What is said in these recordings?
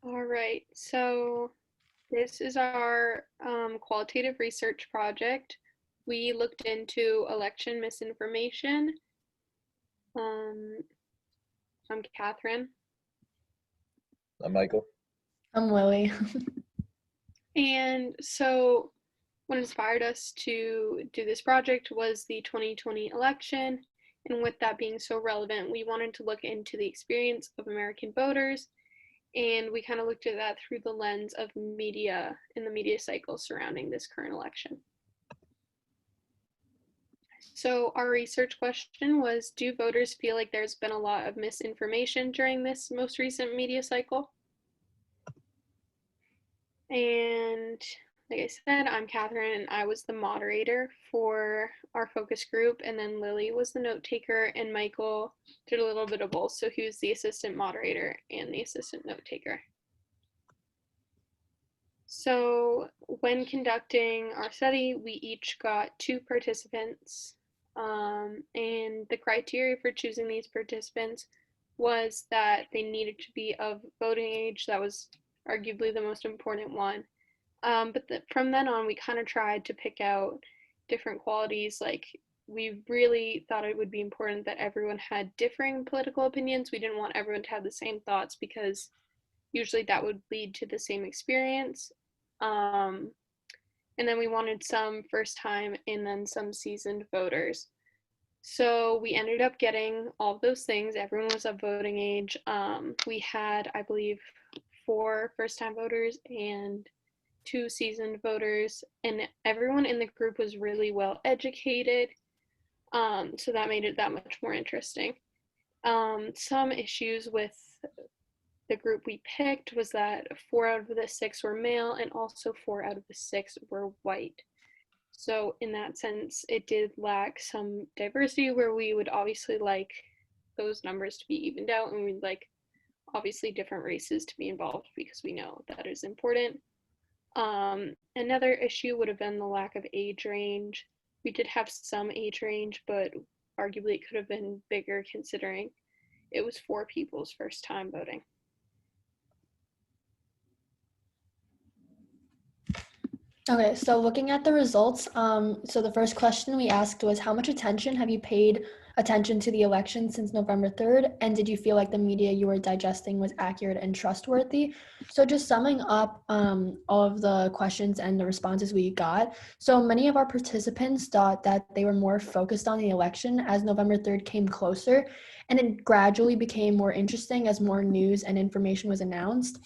All right, so this is our qualitative research project. We looked into election misinformation. Um, I'm Catherine. I'm Michael. I'm Lily. And so what inspired us to do this project was the 2020 election. And with that being so relevant, we wanted to look into the experience of American voters. And we kind of looked at that through the lens of media and the media cycle surrounding this current election. So our research question was, do voters feel like there's been a lot of misinformation during this most recent media cycle? And like I said, I'm Catherine and I was the moderator for our focus group, and then Lily was the note taker, and Michael did a little bit of both. So he was the assistant moderator and the assistant note taker. So when conducting our study, we each got 2 participants, and the criteria for choosing these participants was that they needed to be of voting age. That was arguably the most important one. From then on, we kind of tried to pick out different qualities. Like, we really thought it would be important that everyone had differing political opinions. We didn't want everyone to have the same thoughts because usually that would lead to the same experience. Um, and then we wanted some first time and then some seasoned voters. So we ended up getting all of those things. Everyone was of voting age. We had, I believe, 4 first time voters and 2 seasoned voters, and everyone in the group was really well educated. So that made it that much more interesting. Some issues with the group we picked was that 4 out of the 6 were male and also 4 out of the 6 were white. So in that sense, it did lack some diversity where we would obviously like those numbers to be evened out, and we'd like obviously different races to be involved because we know that is important. Another issue would have been the lack of age range. We did have some age range, but arguably it could have been bigger considering it was 4 people's first time voting. Okay, so looking at the results, so the first question we asked was, how much attention have you paid attention to the election since November 3rd? And did you feel like the media you were digesting was accurate and trustworthy? So just summing up all of the questions and the responses we got. So many of our participants thought that they were more focused on the election as November 3rd came closer, and it gradually became more interesting as more news and information was announced.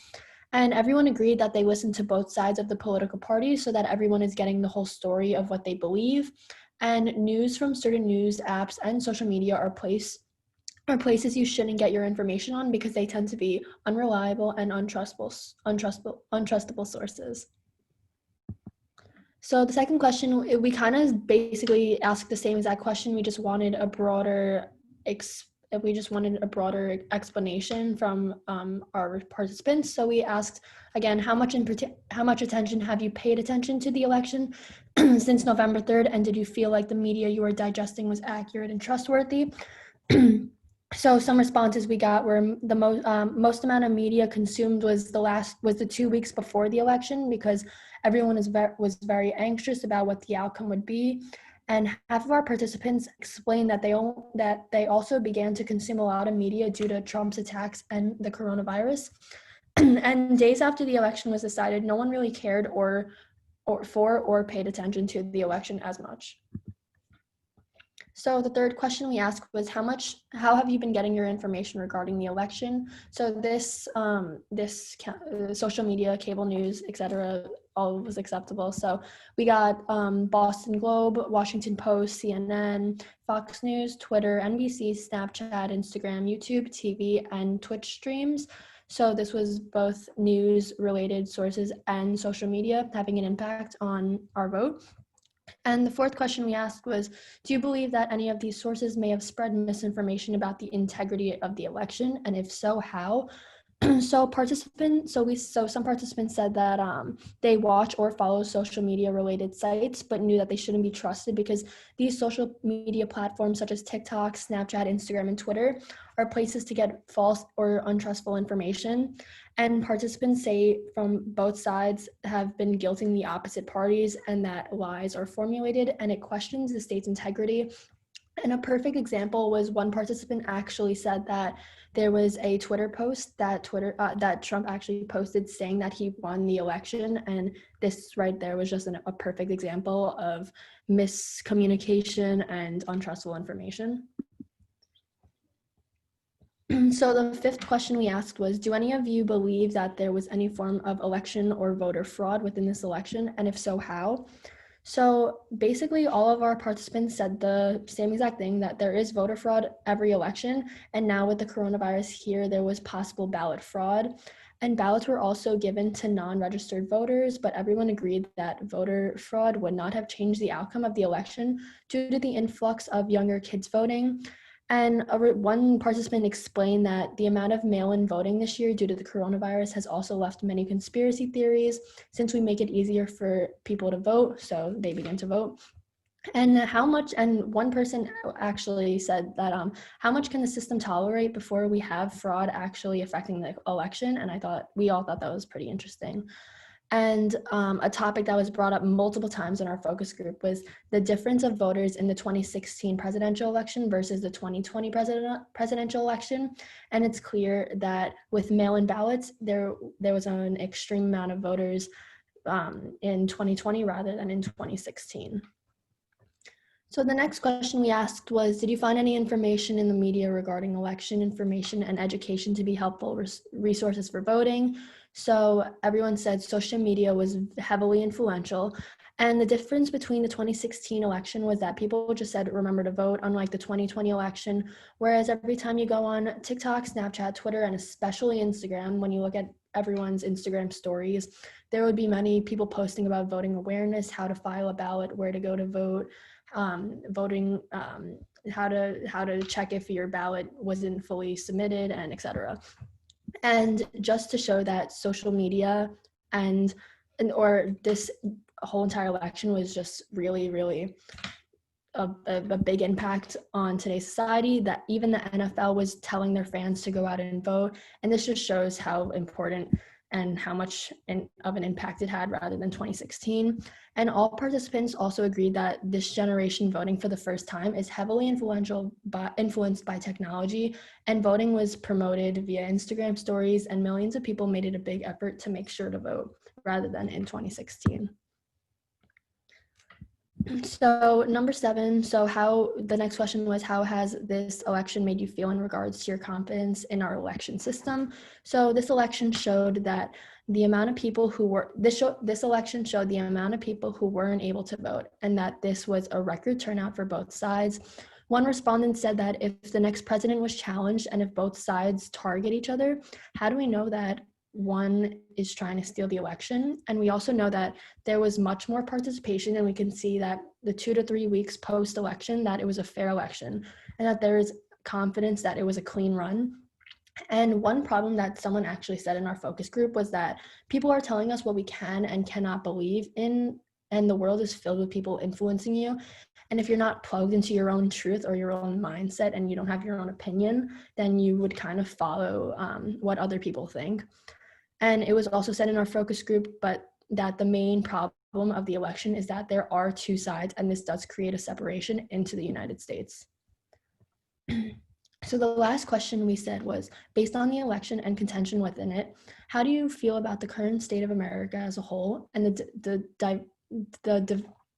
And everyone agreed that they listened to both sides of the political party so that everyone is getting the whole story of what they believe. And news from certain news apps and social media are places you shouldn't get your information on because they tend to be unreliable and untrustable sources. So the second question, we kind of basically asked the same exact question. We just wanted a broader explanation from our participants. So we asked again, how much attention have you paid attention to the election since November 3rd, and did you feel like the media you were digesting was accurate and trustworthy? So some responses we got were the most amount of media consumed was the 2 weeks before the election because everyone was very anxious about what the outcome would be. And half of our participants explained that they also began to consume a lot of media due to Trump's attacks and the coronavirus. And days after the election was decided, no one really cared or paid attention to the election as much. So the third question we asked was how have you been getting your information regarding the election? So this social media, cable news, etc., all was acceptable. So we got Boston Globe, Washington Post, CNN, Fox News, Twitter, NBC, Snapchat, Instagram, YouTube, TV, and Twitch streams. So this was both news-related sources and social media having an impact on our vote. And the fourth question we asked was, do you believe that any of these sources may have spread misinformation about the integrity of the election? And if so, how? So some participants said that they watch or follow social media related sites, but knew that they shouldn't be trusted because these social media platforms such as TikTok, Snapchat, Instagram, and Twitter are places to get false or untrustful information. And participants say from both sides have been guilting the opposite parties and that lies are formulated, and it questions the state's integrity. And a perfect example was one participant actually said that there was a Twitter post that that Trump actually posted saying that he won the election, and this right there was just a perfect example of miscommunication and untrustful information. So the fifth question we asked was, do any of you believe that there was any form of election or voter fraud within this election? And if so, how? So basically all of our participants said the same exact thing, that there is voter fraud every election. And now with the coronavirus here, there was possible ballot fraud. And ballots were also given to non-registered voters, but everyone agreed that voter fraud would not have changed the outcome of the election due to the influx of younger kids voting. And one participant explained that the amount of mail-in voting this year due to the coronavirus has also left many conspiracy theories, since we make it easier for people to vote, so they begin to vote. And one person actually said that how much can the system tolerate before we have fraud actually affecting the election? And we all thought that was pretty interesting. And a topic that was brought up multiple times in our focus group was the difference of voters in the 2016 presidential election versus the 2020 presidential election. And it's clear that with mail-in ballots, there was an extreme amount of voters in 2020 rather than in 2016. So the next question we asked was, did you find any information in the media regarding election information and education to be helpful resources for voting? So everyone said social media was heavily influential. And the difference between the 2016 election was that people just said, remember to vote, unlike the 2020 election. Whereas every time you go on TikTok, Snapchat, Twitter, and especially Instagram, when you look at everyone's Instagram stories, there would be many people posting about voting awareness, how to file a ballot, where to go to vote, voting, how to check if your ballot wasn't fully submitted, and etc. And just to show that social media or this whole entire election was just really, really a big impact on today's society, that even the NFL was telling their fans to go out and vote. And this just shows how important and how much of an impact it had rather than 2016. And all participants also agreed that this generation voting for the first time is heavily influenced by technology, and voting was promoted via Instagram stories, and millions of people made it a big effort to make sure to vote rather than in 2016. So number 7, the next question was, how has this election made you feel in regards to your confidence in our election system? So this election showed that the amount of people this election showed the amount of people who weren't able to vote, and that this was a record turnout for both sides. One respondent said that if the next president was challenged and if both sides target each other, how do we know that one is trying to steal the election? And we also know that there was much more participation, and we can see that the 2 to 3 weeks post-election that it was a fair election, and that there is confidence that it was a clean run. And one problem that someone actually said in our focus group was that people are telling us what we can and cannot believe in, and the world is filled with people influencing you. And if you're not plugged into your own truth or your own mindset and you don't have your own opinion, then you would kind of follow what other people think. And it was also said in our focus group, but that the main problem of the election is that there are two sides, and this does create a separation into the United States. So the last question we said was, based on the election and contention within it, how do you feel about the current state of America as a whole and the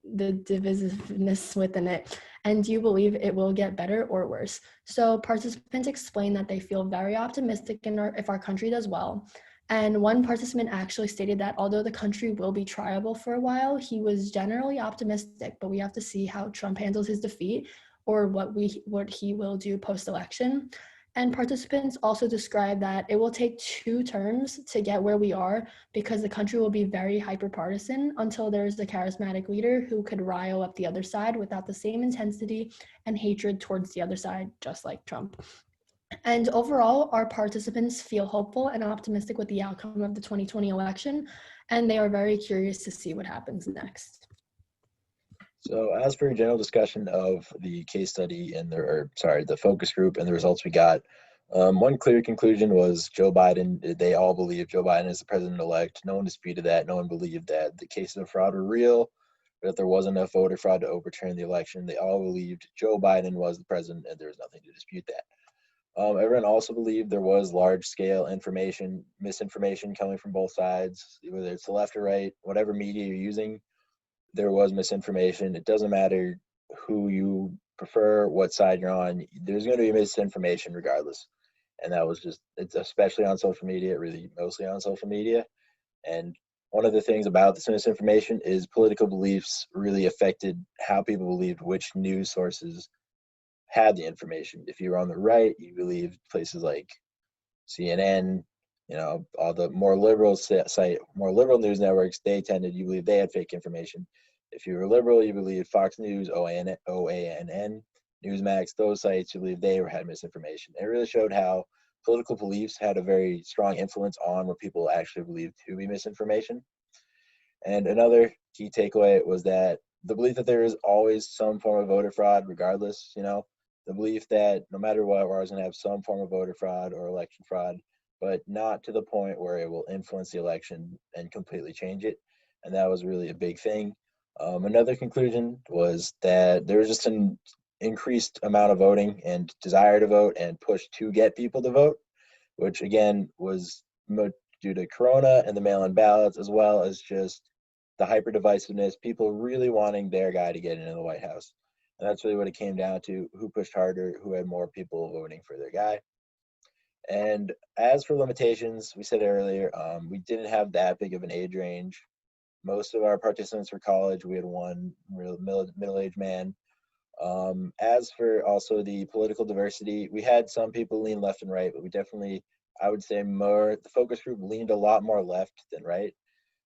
divisiveness within it? And do you believe it will get better or worse? So participants explained that they feel very optimistic if our country does well. And one participant actually stated that although the country will be triable for a while, he was generally optimistic, but we have to see how Trump handles his defeat or what he will do post-election. And participants also described that it will take 2 terms to get where we are, because the country will be very hyper-partisan until there is a charismatic leader who could rile up the other side without the same intensity and hatred towards the other side, just like Trump. And overall, our participants feel hopeful and optimistic with the outcome of the 2020 election, and they are very curious to see what happens next. So as for general discussion of the case study and the focus group and the results we got, one clear conclusion was Joe Biden. They all believe Joe Biden is the president-elect. No one disputed that. No one believed that the cases of fraud were real, or that there wasn't enough voter fraud to overturn the election. They all believed Joe Biden was the president, and there was nothing to dispute that. Everyone also believed there was large-scale misinformation coming from both sides, whether it's the left or right, whatever media you're using. There was misinformation. It doesn't matter who you prefer, what side you're on. There's going to be misinformation regardless. And that was it's especially on social media, really mostly on social media. And one of the things about this misinformation is political beliefs really affected how people believed which news sources had the information. If you were on the right, you believed places like CNN, all the more liberal more liberal news networks, you believe they had fake information. If you were liberal, you believed Fox News, OANN, Newsmax, those sites, you believe they had misinformation. It really showed how political beliefs had a very strong influence on what people actually believed to be misinformation. And another key takeaway was that the belief that there is always some form of voter fraud, regardless, the belief that no matter what, we're always going to have some form of voter fraud or election fraud, but not to the point where it will influence the election and completely change it. And that was really a big thing. Another conclusion was that there was just an increased amount of voting and desire to vote and push to get people to vote, which again was due to Corona and the mail-in ballots, as well as just the hyper divisiveness, people really wanting their guy to get into the White House. And that's really what it came down to: who pushed harder, who had more people voting for their guy. And as for limitations, we said earlier, we didn't have that big of an age range. Most of our participants were college. We had one real middle-aged man. As for also the political diversity, we had some people lean left and right, but we definitely, I would say the focus group leaned a lot more left than right.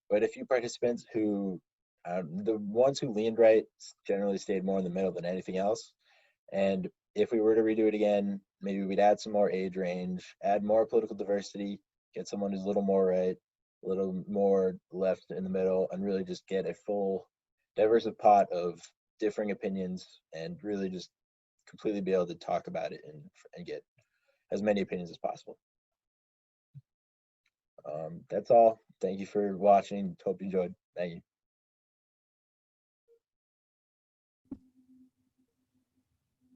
But a few participants who, the ones who leaned right generally stayed more in the middle than anything else. And if we were to redo it again, maybe we'd add some more age range, add more political diversity, get someone who's a little more right, a little more left in the middle, and really just get a full diverse pot of differing opinions and really just completely be able to talk about it and get as many opinions as possible. That's all. Thank you for watching. Hope you enjoyed. Thank you.